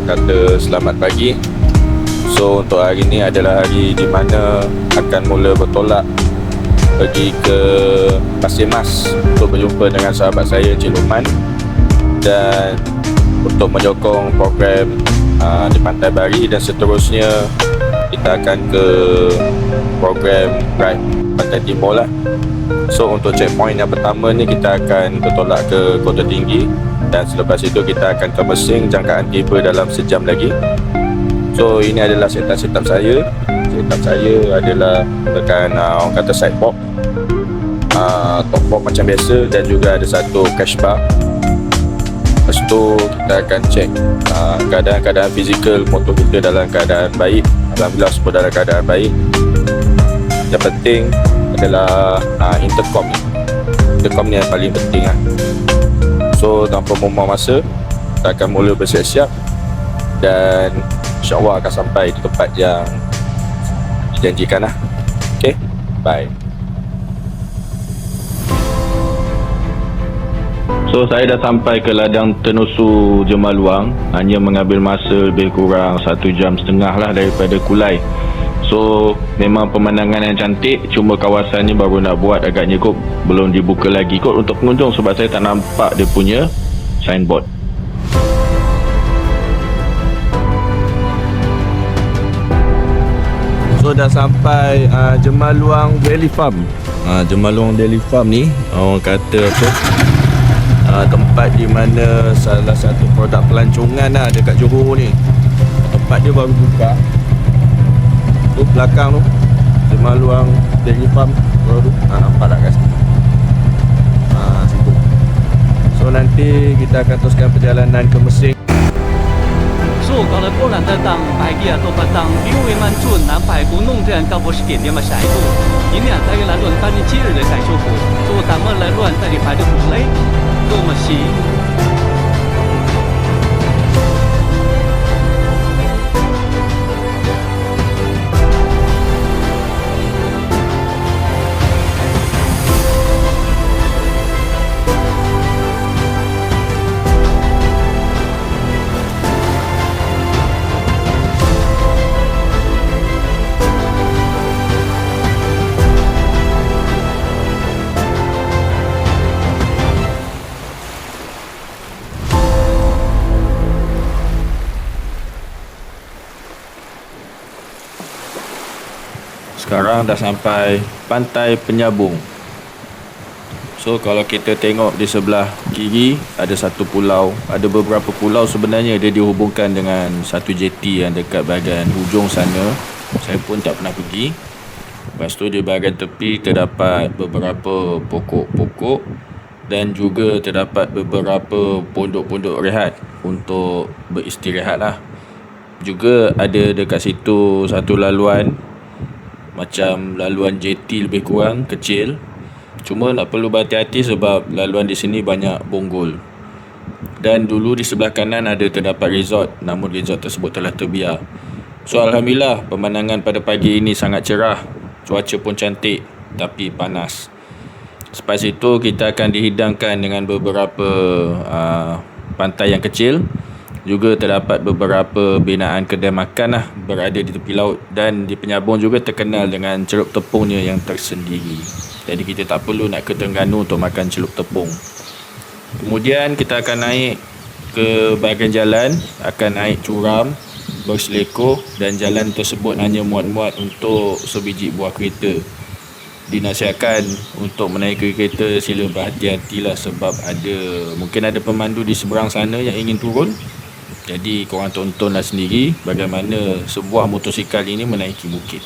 kata selamat pagi. So untuk hari ni adalah hari di mana akan mula bertolak pergi ke Pasir Mas untuk berjumpa dengan sahabat saya Encik Luqman, dan untuk menyokong program di Pantai Bari, dan seterusnya kita akan ke program Ride Pantai Timur lah. So untuk checkpoint yang pertama ni kita akan bertolak ke Kota Tinggi, dan selepas itu kita akan ke Mersing, jangkaan tiba dalam sejam lagi. So ini adalah setup saya. Setup saya adalah tekan orang kata side box, top box macam biasa, dan juga ada satu cash bar. Lepas tu kita akan check keadaan fizikal motor kita dalam keadaan baik. Alhamdulillah semua dalam keadaan baik. Yang penting adalah intercom ni. Intercom ni yang paling penting lah. So tanpa membuang masa, kita akan mula bersiap-siap, dan insyaAllah akan sampai di tempat yang dijanjikan lah. Okay, bye. So saya dah sampai ke ladang Tenusu Jemaluang. Hanya mengambil masa lebih kurang 1.5 jam lah daripada Kulai. So memang pemandangan yang cantik, cuma kawasan ni baru nak buat agaknya kot belum dibuka lagi kot untuk pengunjung, sebab saya tak nampak dia punya signboard. So dah sampai Jemaluang Dairy Farm. Jemaluang Dairy Farm ni orang kata apa, tempat di mana salah satu produk pelancongan lah dekat Johor ni. Tempat dia baru buka. Tu belakang tu Jemaluang Dairy Farm baru nampak tak kat situ. Situ. So nanti kita akan teruskan perjalanan ke Mersing. 树搞了波兰的当白吉亚多巴当六位曼准南白古弄这样高博士点点嘛下一步，今年大约来论8.7日的赛修复，做咱们来论在里排的补雷，多么行。 Sekarang dah sampai Pantai Penyabung. So kalau kita tengok di sebelah kiri ada satu pulau. Ada beberapa pulau sebenarnya dia dihubungkan dengan satu jeti yang dekat bahagian hujung sana. Saya pun tak pernah pergi. Lepas tu di bahagian tepi terdapat beberapa pokok-pokok, dan juga terdapat beberapa pondok-pondok rehat untuk beristirahat lah. Juga ada dekat situ satu laluan, macam laluan jeti lebih kurang kecil. Cuma nak perlu berhati-hati sebab laluan di sini banyak bonggol. Dan dulu di sebelah kanan ada terdapat resort, namun resort tersebut telah terbiar. So alhamdulillah pemandangan pada pagi ini sangat cerah. Cuaca pun cantik tapi panas. Selepas itu kita akan dihidangkan dengan beberapa pantai yang kecil. Juga terdapat beberapa binaan kedai makan lah berada di tepi laut, dan di Penyabung juga terkenal dengan celup tepungnya yang tersendiri. Jadi kita tak perlu nak ke Terengganu untuk makan celup tepung. Kemudian kita akan naik ke bahagian jalan, akan naik curam berselekoh, dan jalan tersebut hanya muat-muat untuk sebiji buah kereta. Dinasihatkan untuk menaiki kereta sila berhati-hatilah sebab mungkin ada pemandu di seberang sana yang ingin turun. Jadi korang tontonlah sendiri bagaimana sebuah motosikal ini menaiki bukit.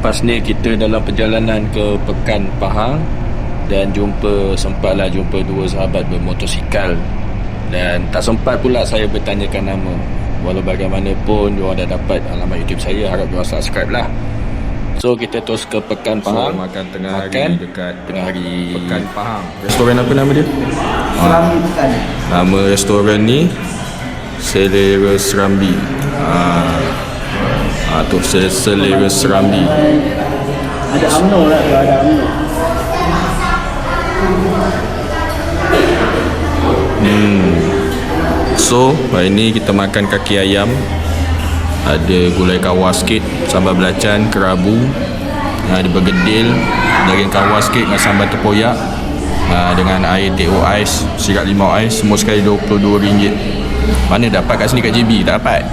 Lepas ni kita dalam perjalanan ke Pekan Pahang dan sempatlah jumpa dua sahabat bermotosikal, dan tak sempat pula saya bertanyakan nama. Walau bagaimanapun diorang dah dapat alamat YouTube saya, harap diorang subscribe lah. So kita terus ke Pekan Pahang. Makan tengah hari dekat tengah hari Pekan Pahang. Restoran apa nama dia? Serambi Pekan. Nama restoran ni Selera Serambi. Tu Selera Serambi. Ada UMNO lah tu, ada UMNO. So hari ni kita makan kaki ayam, ada gulai kawar sikit, sambal belacan, kerabu, ada bergedil, daging kawar sikit dengan sambal tempoyak, dengan air teh ais, sirap limau ais, semua sekali RM22. Mana dapat kat sini kat JB? Tak dapat.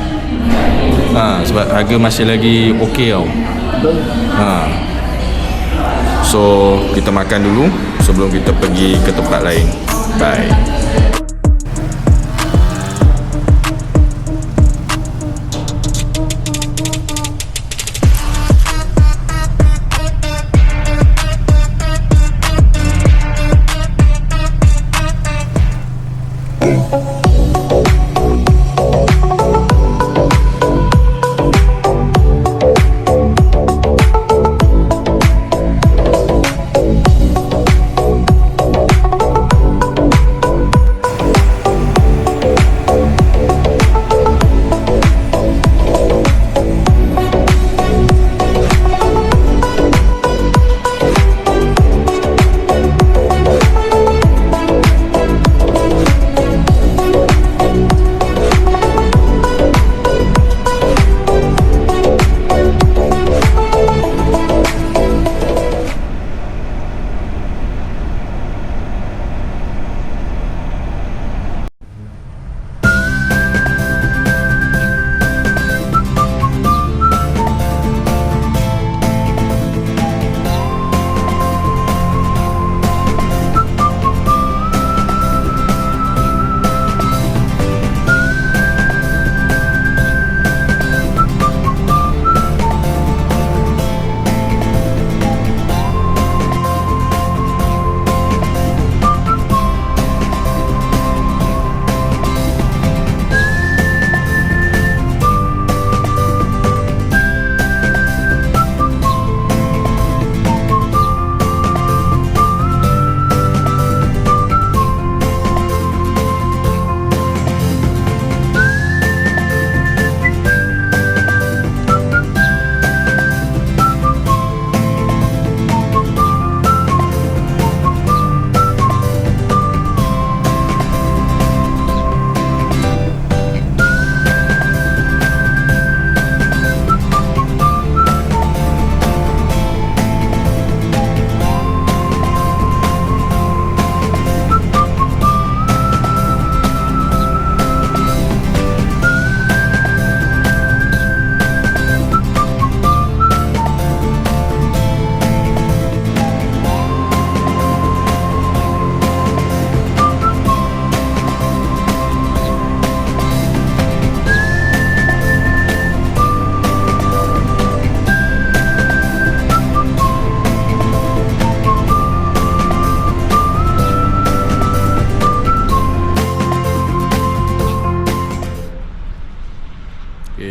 Sebab harga masih lagi okey tau. So kita makan dulu sebelum kita pergi ke tempat lain. Bye.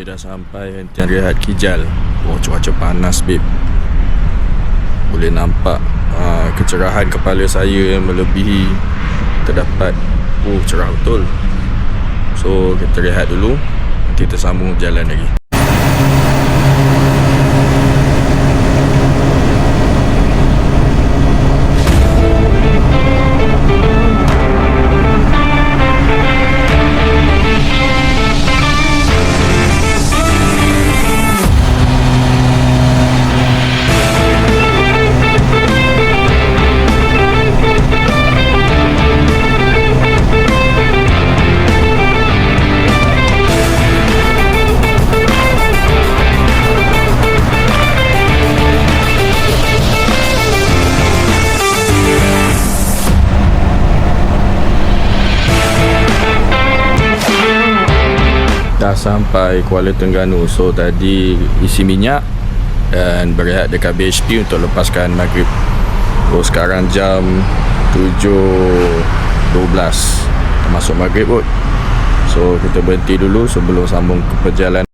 Dah sampai hentian rehat Kijal. Cuaca panas babe. Boleh nampak kecerahan kepala saya yang melebihi. Terdapat cerah betul. So kita rehat dulu, nanti kita sambung jalan lagi. Dah sampai Kuala Terengganu. So tadi isi minyak, dan berehat dekat BHP untuk lepaskan maghrib. So sekarang jam 7.12 termasuk maghrib kot. So kita berhenti dulu sebelum sambung ke perjalanan.